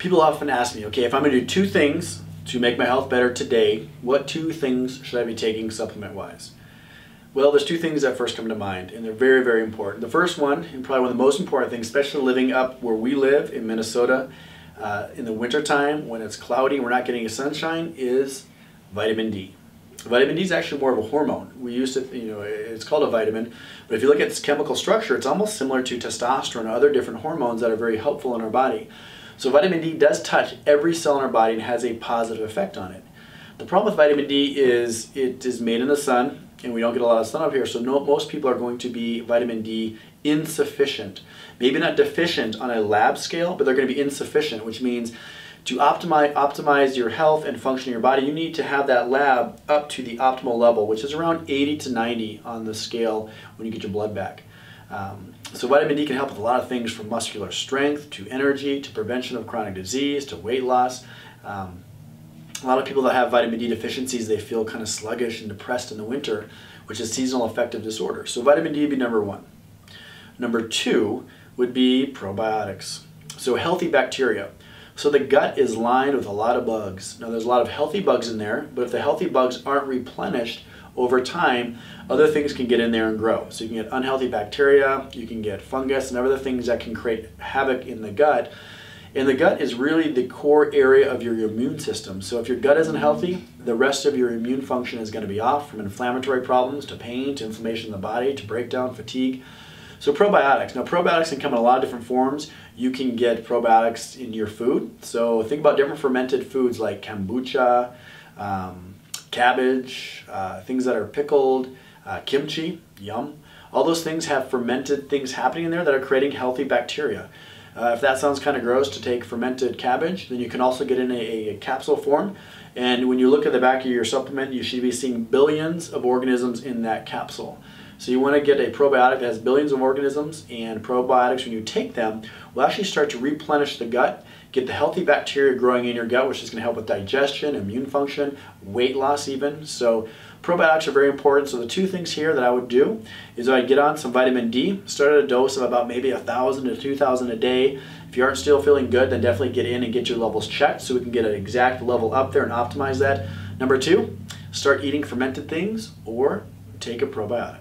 People often ask me, okay, if I'm going to do 2 things to make my health better today, what 2 things should I be taking supplement-wise? Well, there's 2 things that first come to mind, and they're very, very important. The first one, and probably one of the most important things, especially living up where we live in Minnesota, in the wintertime when it's cloudy and we're not getting sunshine, is vitamin D. Vitamin D is actually more of a hormone. We used to, it's called a vitamin, but if you look at its chemical structure, it's almost similar to testosterone or other different hormones that are very helpful in our body. So vitamin D does touch every cell in our body and has a positive effect on it. The problem with vitamin D is it is made in the sun, and we don't get a lot of sun up here, so most people are going to be vitamin D insufficient. Maybe not deficient on a lab scale, but they're going to be insufficient, which means to optimize your health and function in your body, you need to have that lab up to the optimal level, which is around 80 to 90 on the scale when you get your blood back. So vitamin D can help with a lot of things, from muscular strength to energy to prevention of chronic disease to weight loss. A lot of people that have vitamin D deficiencies, they feel kind of sluggish and depressed in the winter, which is seasonal affective disorder. So vitamin D would be number 1. Number 2 would be probiotics. So healthy bacteria. So the gut is lined with a lot of bugs. Now there's a lot of healthy bugs in there, but if the healthy bugs aren't replenished over time, other things can get in there and grow. So you can get unhealthy bacteria, you can get fungus and other things that can create havoc in the gut. And the gut is really the core area of your immune system. So if your gut isn't healthy, the rest of your immune function is going to be off, from inflammatory problems to pain to inflammation in the body to breakdown, fatigue. So probiotics. Now probiotics can come in a lot of different forms. You can get probiotics in your food. So think about different fermented foods like kombucha, cabbage, things that are pickled, kimchi, yum. All those things have fermented things happening in there that are creating healthy bacteria. If that sounds kind of gross to take fermented cabbage, then you can also get in a capsule form. And when you look at the back of your supplement, you should be seeing billions of organisms in that capsule. So you want to get a probiotic that has billions of organisms, and probiotics, when you take them, will actually start to replenish the gut, get the healthy bacteria growing in your gut, which is going to help with digestion, immune function, weight loss even. So probiotics are very important. So the 2 things here that I would do is I'd get on some vitamin D, start at a dose of about maybe 1,000 to 2,000 a day. If you aren't still feeling good, then definitely get in and get your levels checked so we can get an exact level up there and optimize that. Number 2, start eating fermented things or take a probiotic.